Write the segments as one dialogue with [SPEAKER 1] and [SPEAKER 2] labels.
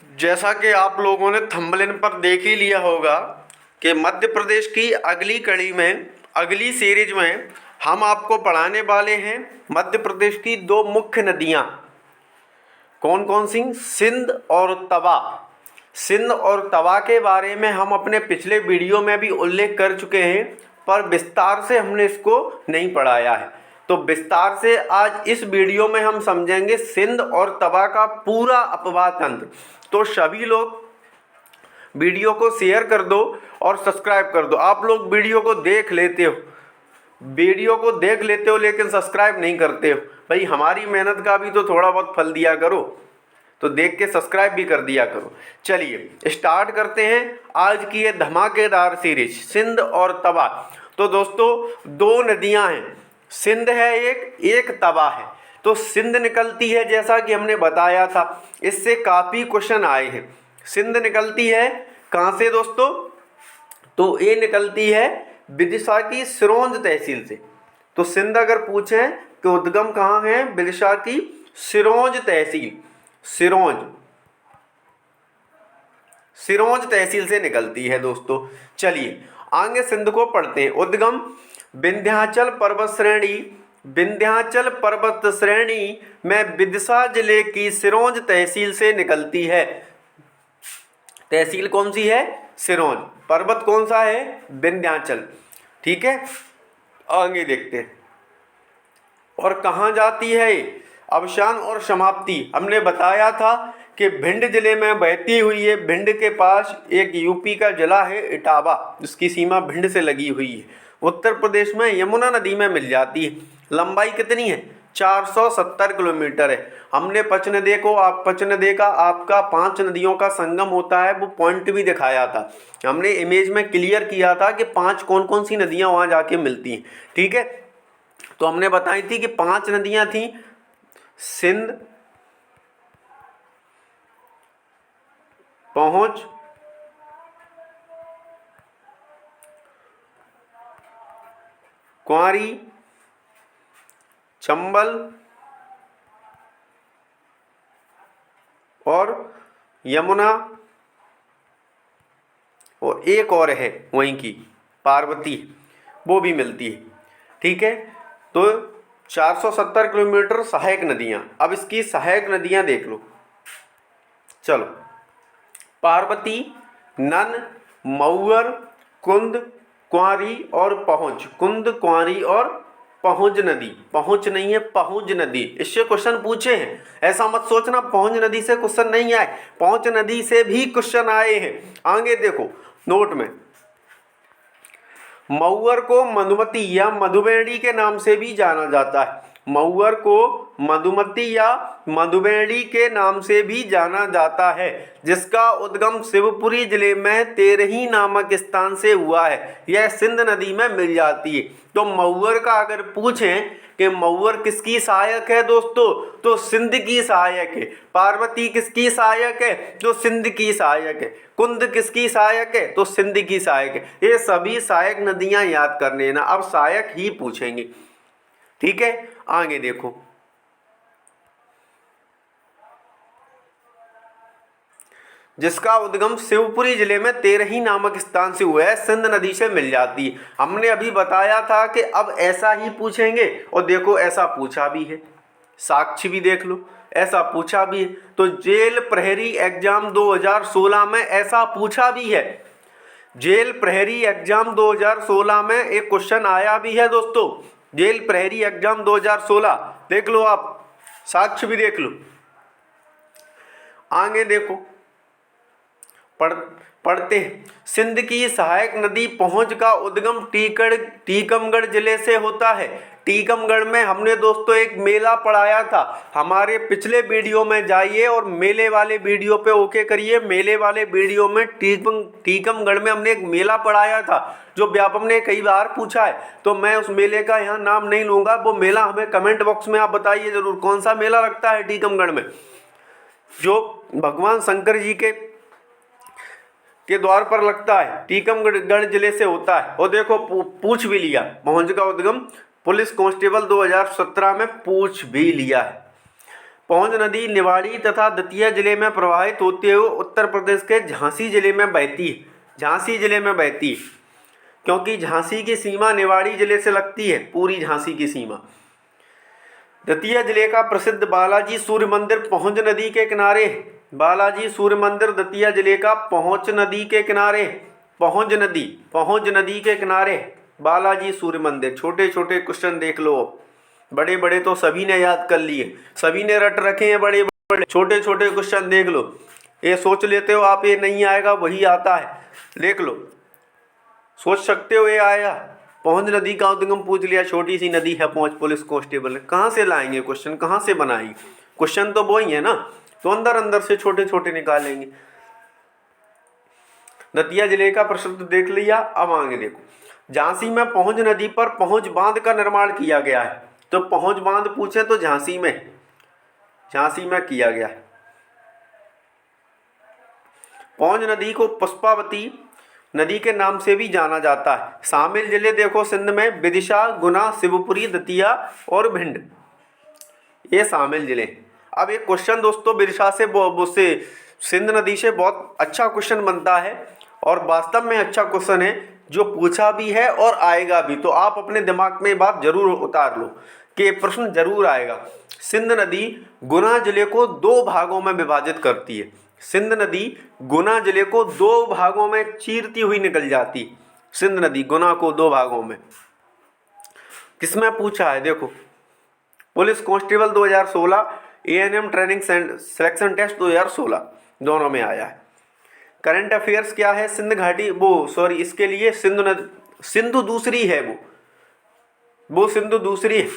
[SPEAKER 1] जैसा कि आप लोगों ने थंबनेल पर देख ही लिया होगा कि मध्य प्रदेश की अगली कड़ी में, अगली सीरीज में हम आपको पढ़ाने वाले हैं मध्य प्रदेश की दो मुख्य नदियाँ। कौन कौन सी? सिंध और तवा। सिंध और तवा के बारे में हम अपने पिछले वीडियो में भी उल्लेख कर चुके हैं, पर विस्तार से हमने इसको नहीं पढ़ाया है। तो विस्तार से आज इस वीडियो में हम समझेंगे सिंध और तवा का पूरा अपवाह तंत्र। तो सभी लोग वीडियो को शेयर कर दो और सब्सक्राइब कर दो। आप लोग वीडियो को देख लेते हो लेकिन सब्सक्राइब नहीं करते हो। भाई हमारी मेहनत का भी तो थोड़ा बहुत फल दिया करो, तो देख के सब्सक्राइब भी कर दिया करो। चलिए स्टार्ट करते हैं आज की ये धमाकेदार सीरीज सिंध और तवा। तो दोस्तों दो नदियां हैं, सिंध है एक तवा है। तो सिंध निकलती है जैसा कि हमने बताया था, इससे काफ़ी क्वेश्चन आए हैं। सिंध निकलती है कहाँ से दोस्तों? तो ये निकलती है विदिशा की सिरोंज तहसील से। तो सिंध अगर पूछें तो उद्गम कहाँ है? विदिशा की सिरोंज तहसील, सिरोंज तहसील से निकलती है दोस्तों। चलिए आगे सिंध को पढ़ते हैं। उद्गम विंध्याचल पर्वत श्रेणी में विदिशा जिले की सिरोंज तहसील से निकलती है। तहसील कौन सी है? सिरोंज। पर्वत कौन सा है? विंध्याचल। ठीक है, आगे देखते हैं। और कहाँ जाती है? अवसान और समाप्ति हमने बताया था कि भिंड जिले में बहती हुई है। भिंड के पास एक यूपी का जिला है इटावा, जिसकी सीमा भिंड से लगी हुई है। उत्तर प्रदेश में यमुना नदी में मिल जाती है। लंबाई कितनी है? 470 किलोमीटर है। हमने पचनदे का आपका 5 नदियों का संगम होता है, वो पॉइंट भी दिखाया था। हमने इमेज में क्लियर किया था कि 5 कौन कौन सी नदियाँ वहाँ जाके मिलती हैं। ठीक है, तो हमने बताई थी कि 5 नदियाँ थीं, सिंध, पहुंच, कुंवारी, चंबल और यमुना, और एक और है वहीं की पार्वती, वो भी मिलती है। ठीक है, तो 470 किलोमीटर सहायक नदियाँ। अब इसकी सहायक नदियाँ देख लो। चलो, पार्वती, नन, मऊअर, कुंद, कुंवारी और पहुंच। कुंद, कुंवारी और पहुंच नदी। पहुंच नहीं है, पहुंच नदी। इससे क्वेश्चन पूछे हैं, ऐसा मत सोचना पहुंच नदी से क्वेश्चन नहीं आए, पहुंच नदी से भी क्वेश्चन आए हैं। आगे देखो नोट में, मऊअर को मधुमती या मधुबेड़ी के नाम से भी जाना जाता है। मऊअर को मधुमती या मधुबेड़ी के नाम से भी जाना जाता है, जिसका उद्गम शिवपुरी जिले में तेरही नामक स्थान से हुआ है। यह सिंध नदी में मिल जाती है। तो मऊअर का अगर पूछें कि मऊअर किसकी सहायक है दोस्तों, तो सिंध की सहायक है। पार्वती किसकी सहायक है? तो सिंध की सहायक है। कुंद किसकी सहायक है? तो सिंध की सहायक है। ये सभी सहायक नदियां याद करने ना, अब सहायक ही पूछेंगे। ठीक है, आगे देखो, जिसका उद्गम शिवपुरी जिले में तेरही नामक स्थान से हुआ है, सिंध नदी से मिल जाती है। हमने अभी बताया था कि अब ऐसा ही पूछेंगे, और देखो ऐसा पूछा भी है, साक्ष्य भी देख लो, ऐसा पूछा भी है। तो जेल प्रहरी एग्जाम 2016 में ऐसा पूछा भी है। जेल प्रहरी एग्जाम 2016 में एक क्वेश्चन आया भी है दोस्तों। जेल प्रहरी एग्जाम 2016 देख लो, आप साक्ष्य भी देख लो। आगे देखो, पढ़ते हैं। सिंध की सहायक नदी पहुंच का उद्गम टीकमगढ़ जिले से होता है। टीकमगढ़ में हमने दोस्तों एक मेला पढ़ाया था। हमारे पिछले वीडियो में जाइए और मेले वाले वीडियो पे ओके करिए। मेले वाले वीडियो में टीकमगढ़ में हमने एक मेला पढ़ाया था, जो व्यापम ने कई बार पूछा है। तो मैं उस मेले का यहाँ नाम नहीं लूँगा, वो मेला हमें कमेंट बॉक्स में आप बताइए ज़रूर, कौन सा मेला लगता है टीकमगढ़ में, जो भगवान शंकर जी के द्वार पर लगता है। टीकमगढ़ जिले से होता है। और देखो पूछ भी लिया, पहुंच का उद्गम पुलिस कांस्टेबल 2017 में पूछ भी लिया है। पौंज नदी निवाड़ी तथा दतिया जिले में प्रवाहित होते हुए उत्तर प्रदेश के झांसी जिले में बहती है। झांसी जिले में बहती है, क्योंकि झांसी की सीमा निवाड़ी जिले से लगती है, पूरी झांसी की सीमा। दतिया जिले का प्रसिद्ध बालाजी सूर्य मंदिर पहुंच नदी के किनारे है। बालाजी सूर्य मंदिर दतिया जिले का पहुंच नदी के किनारे, पहुंच नदी के किनारे बालाजी सूर्य मंदिर। छोटे छोटे क्वेश्चन देख लो, बड़े बड़े तो सभी ने याद कर लिए, सभी ने रट रखे हैं, बड़े बड़े छोटे छोटे क्वेश्चन देख लो। ये सोच लेते हो आप ये नहीं आएगा, वही आता है, देख लो, सोच सकते हो ये आएगा। पहुंच नदी का उद्गम पूछ लिया, छोटी सी नदी है पहुंच पुलिस कांस्टेबल। कहाँ से लाएंगे क्वेश्चन, कहाँ से बनाएंगे क्वेश्चन, तो वो ही है ना, तो अंदर अंदर से छोटे छोटे निकालेंगे। दतिया जिले का प्रसिद्ध देख लिया। अब आगे देखो, झांसी में पहुंच नदी पर पहुंच बांध का निर्माण किया गया है। तो पहुंच बांध पूछे तो झांसी में किया गया है। पौंज नदी को पुष्पावती नदी के नाम से भी जाना जाता है। शामिल जिले देखो सिंध में विदिशा, गुना, शिवपुरी, दतिया और भिंड, ये शामिल जिले। अब एक क्वेश्चन दोस्तों विदिशा से सिंध नदी से बहुत अच्छा क्वेश्चन बनता है, और वास्तव में अच्छा क्वेश्चन है, जो पूछा भी है और आएगा भी। तो आप अपने दिमाग में बात जरूर उतार लो कि प्रश्न जरूर आएगा। सिंध नदी गुना जिले को 2 भागों में विभाजित करती है। सिंध नदी गुना जिले को 2 भागों में चीरती हुई निकल जाती। सिंध नदी गुना को 2 भागों में किसमें पूछा है, देखो, police constable 2016, ANM training selection test 2016 दोनों में आया है। करंट अफेयर्स क्या है, सिंध घाटी, इसके लिए सिंधु दूसरी है, वो सिंधु दूसरी है,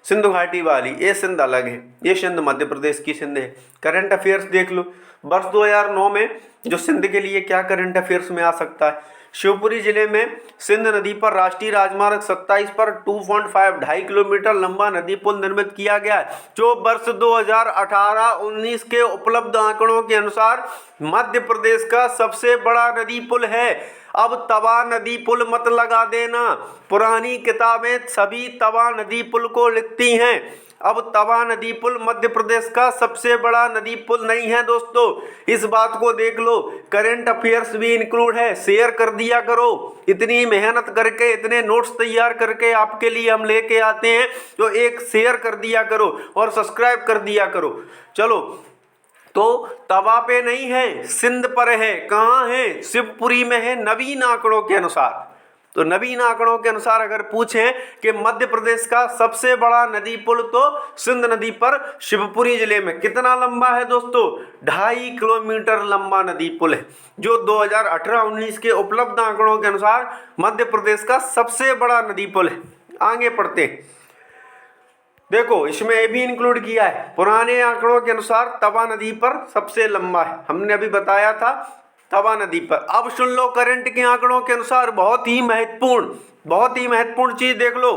[SPEAKER 1] सिंधु घाटी वाली, ये सिंध अलग है, ये सिंध मध्य प्रदेश की सिंध है। करंट अफेयर्स देख लो, वर्ष 2009 में जो सिंध के लिए क्या करंट अफेयर्स में आ सकता है। शिवपुरी जिले में सिंध नदी पर राष्ट्रीय राजमार्ग 27 पर 2.5 किलोमीटर लंबा नदी पुल निर्मित किया गया है, जो वर्ष 2018-19 के उपलब्ध आंकड़ों के अनुसार मध्य प्रदेश का सबसे बड़ा नदी पुल है। अब तवा नदी पुल मत लगा देना, पुरानी किताबें सभी तवा नदी पुल को लिखती हैं। अब तवा नदी पुल मध्य प्रदेश का सबसे बड़ा नदी पुल नहीं है दोस्तों, इस बात को देख लो। करंट अफेयर्स भी इंक्लूड है, शेयर कर दिया करो। इतनी मेहनत करके, इतने नोट्स तैयार करके आपके लिए हम लेके आते हैं, तो एक शेयर कर दिया करो और सब्सक्राइब कर दिया करो। चलो, तो तवा पे नहीं है, सिंध पर है। कहाँ है, शिवपुरी में है, नवीन आंकड़ों के अनुसार। तो नवीन आंकड़ों के अनुसार अगर पूछें कि मध्य प्रदेश का सबसे बड़ा नदी पुल, तो सिंध नदी पर शिवपुरी जिले में। कितना लंबा है दोस्तों, 2.5 किलोमीटर लंबा नदी पुल है, जो 2018-19 के उपलब्ध आंकड़ों के अनुसार मध्य प्रदेश का सबसे बड़ा नदी पुल है। आगे पढ़ते हैं, देखो इसमें ये भी इंक्लूड किया है, पुराने आंकड़ों के अनुसार तवा नदी पर सबसे लंबा है, हमने अभी बताया था तवा नदी पर। अब सुन लो करंट के आंकड़ों के अनुसार बहुत ही महत्वपूर्ण चीज देख लो।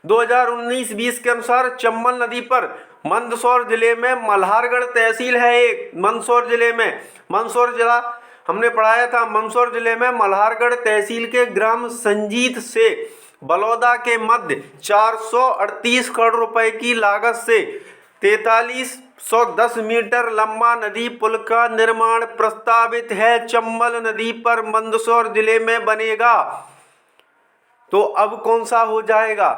[SPEAKER 1] 2019-20 के अनुसार चंबल नदी पर मंदसौर जिले में मल्हारगढ़ तहसील है एक। मंदसौर जिले में, मंदसौर जिला हमने पढ़ाया था, मंदसौर जिले में मल्हारगढ़ तहसील के ग्राम संजीत से बलौदा के मध्य 438 करोड़ रुपए की लागत से 4310 मीटर लंबा नदी पुल का निर्माण प्रस्तावित है। चंबल नदी पर मंदसौर जिले में बनेगा। तो अब कौन सा हो जाएगा,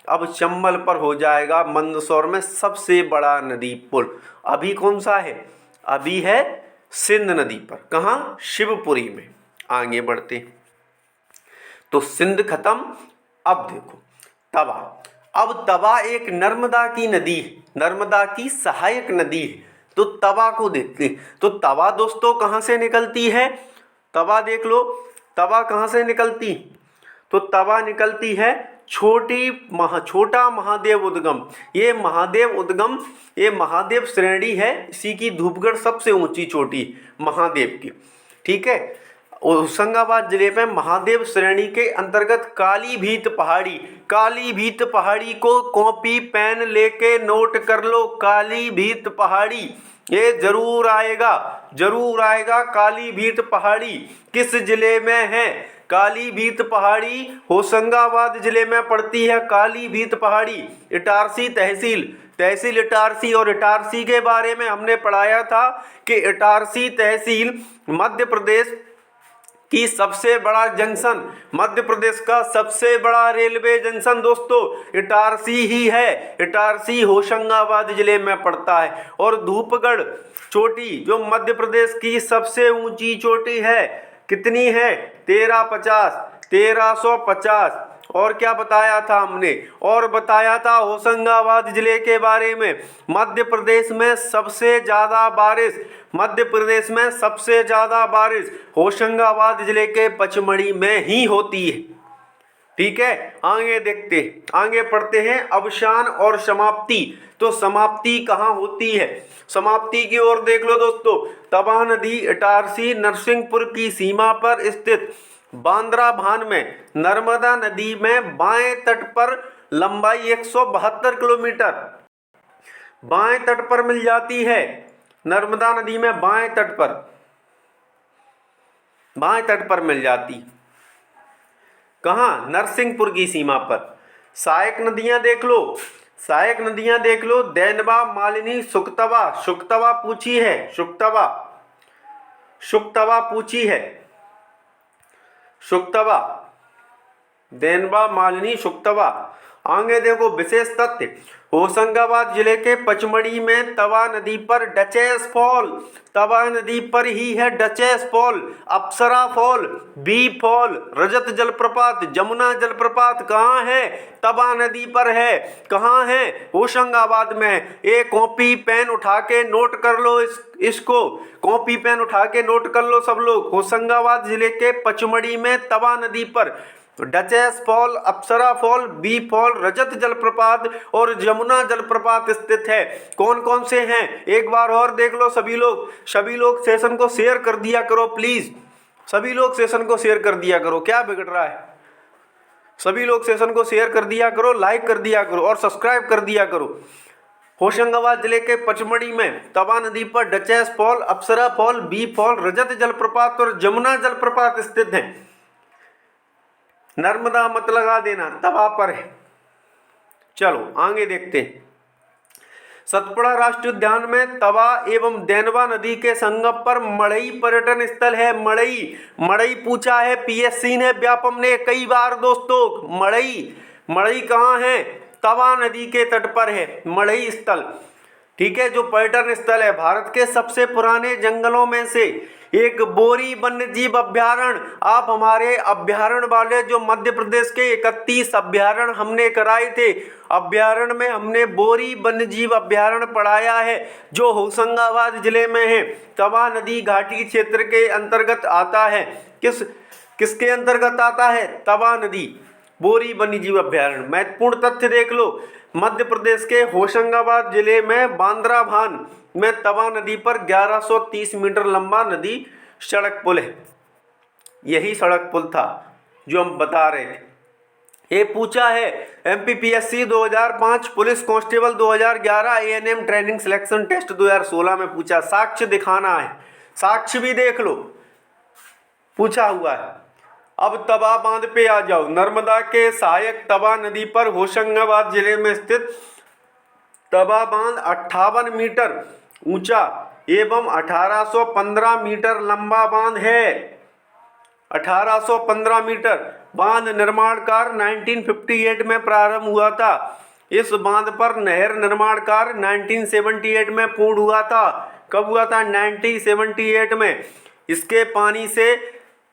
[SPEAKER 1] अब चंबल पर हो जाएगा, मंदसौर में सबसे बड़ा नदी पुल। अभी कौन सा है, अभी है सिंध नदी पर। कहाँ, शिवपुरी में। आगे बढ़ते, तो सिंध खत्म। अब देखो तवा। अब तवा एक नर्मदा की नदी है, नर्मदा की सहायक नदी है। तो तवा को देखते हैं, तो तवा दोस्तों कहाँ से निकलती है, तवा देख लो, तवा कहाँ से निकलती, तो तवा निकलती है छोटा महादेव उद्गम। ये महादेव श्रेणी है, इसी की धूपगढ़ सबसे ऊंची चोटी महादेव की, ठीक है। होशंगाबाद जिले में महादेव श्रेणी के अंतर्गत कालीभीत पहाड़ी को कॉपी पेन लेके नोट कर लो। कालीभीत पहाड़ी, ये जरूर आएगा। कालीभीत पहाड़ी किस जिले में है, कालीभीत पहाड़ी होशंगाबाद जिले में पड़ती है। कालीभीत पहाड़ी इटारसी तहसील, तहसील इटारसी, और इटारसी के बारे में हमने पढ़ाया था कि इटारसी तहसील मध्य प्रदेश की सबसे बड़ा जंक्शन, मध्य प्रदेश का सबसे बड़ा रेलवे जंक्शन दोस्तों इटारसी ही है। इटारसी होशंगाबाद जिले में पड़ता है। और धूपगढ़ चोटी जो मध्य प्रदेश की सबसे ऊंची चोटी है, कितनी है? 1350। और क्या बताया था हमने? और बताया था होशंगाबाद जिले के बारे में, मध्य प्रदेश में सबसे ज़्यादा बारिश होशंगाबाद जिले के पचमढ़ी में ही होती है। ठीक है, आगे देखते, आगे पढ़ते हैं अवसान और समाप्ति। तो समाप्ति कहाँ होती है? समाप्ति की ओर देख लो दोस्तों। तवा नदी इटारसी नरसिंहपुर की सीमा पर स्थित बांद्रा भान में नर्मदा नदी में बाएं तट पर लंबाई 172 किलोमीटर बाएं तट पर मिल जाती है। नर्मदा नदी में बाएं तट पर मिल जाती। कहाँ? नरसिंहपुर की सीमा पर। सहायक नदियां देख लो। देनवा, मालिनी, शुक्तवा पूछी है। देनवा, मालिनी, शुक्तवा। आगे देखो विशेष तथ्य। होशंगाबाद जिले के पचमढ़ी में तवा नदी पर डचेस फॉल, तवा नदी पर ही है डचेस फॉल, अप्सरा फॉल, बी फॉल, रजत जलप्रपात, जमुना जलप्रपात कहाँ है? तवा नदी पर है। कहाँ है? होशंगाबाद में है। एक कॉपी पेन उठा के नोट कर लो इसको, कॉपी पेन उठा के नोट कर लो सब लोग। होशंगाबाद जिले के पचमढ़ी में तवा नदी पर डचेस फॉल, अप्सरा फॉल, बी फॉल, रजत जलप्रपात और जमुना जलप्रपात स्थित है। कौन कौन से हैं? एक बार और देख लो सभी लोग सेशन को शेयर कर दिया करो प्लीज। सभी लोग सेशन को शेयर कर दिया करो, क्या बिगड़ रहा है? सभी लोग सेशन को शेयर कर दिया करो, लाइक कर दिया करो और सब्सक्राइब कर दिया करो। होशंगाबाद जिले के पचमढ़ी में तवा नदी पर डचेस फॉल, अप्सरा फॉल, बी फॉल, रजत जलप्रपात और जमुना जलप्रपात स्थित है। नर्मदा मत लगा देना, तवा पर है। चलो आगे देखते हैं। सतपुड़ा राष्ट्रीय उद्यान में तवा एवं देनवा नदी के संगम पर मड़ई पर्यटन स्थल है। मड़ई पूछा है पीएससी ने, व्यापम ने कई बार दोस्तों। मड़ई कहाँ है? तवा नदी के तट पर है मड़ई स्थल। ठीक है, जो पर्यटन स्थल है। भारत के सबसे पुराने जंगलों में से एक बोरी वन्यजीव अभ्यारण्य। आप हमारे अभ्यारण्य वाले जो मध्य प्रदेश के 31 अभ्यारण्य हमने कराए थे, अभ्यारण्य में हमने बोरी वन्यजीव अभ्यारण्य पढ़ाया है जो होशंगाबाद जिले में है। तवा नदी घाटी क्षेत्र के अंतर्गत आता है। किसके अंतर्गत आता है? तवा नदी बोरी वन्यजीव अभ्यारण्य। महत्वपूर्ण तथ्य देख लो। मध्य प्रदेश के होशंगाबाद जिले में बांद्रा भान में तवा नदी पर 1130 मीटर लंबा नदी सड़क पुल है। यही सड़क पुल था जो हम बता रहे थे। ये पूछा है MPPSC 2005, police constable 2011, ANM training selection test 2016 में पूछा। साक्ष्य दिखाना है, साक्ष्य भी देख लो, पूछा हुआ है। अब तवा बांध पे आ जाओ। नर्मदा के सहायक तवा नदी पर होशंगाबाद जिले में स्थित तवा बांध 58 मीटर ऊंचा एवं 1815 मीटर लंबा बांध है। 1815 मीटर। बांध निर्माण कार्य 1958 में प्रारंभ हुआ था। इस बांध पर नहर निर्माण कार्य 1978 में पूर्ण हुआ था। कब हुआ था? 1978 में। इसके पानी से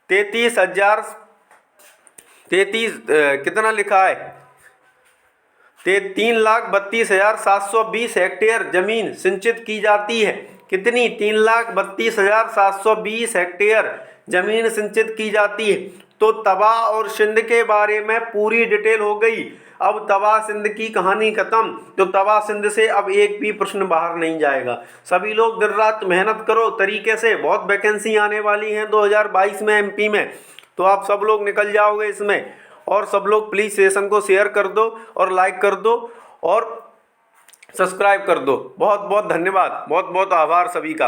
[SPEAKER 1] 33 कितना लिखा है? 3,32,720 हेक्टेयर जमीन सिंचित की जाती है। कितनी? 3,32,720 हेक्टेयर जमीन सिंचित की जाती है। तो तवा और सिंध के बारे में पूरी डिटेल हो गई। अब तवा सिंध की कहानी खत्म। तो तवा सिंध से अब एक भी प्रश्न बाहर नहीं जाएगा। सभी लोग दिन रात मेहनत करो तरीके से। बहुत वैकेंसी आने वाली हैं 2022 में एमपी में, तो आप सब लोग निकल जाओगे इसमें। और सब लोग प्लीज़ सेशन को शेयर कर दो और लाइक कर दो और सब्सक्राइब कर दो। बहुत बहुत धन्यवाद, बहुत बहुत आभार सभी का।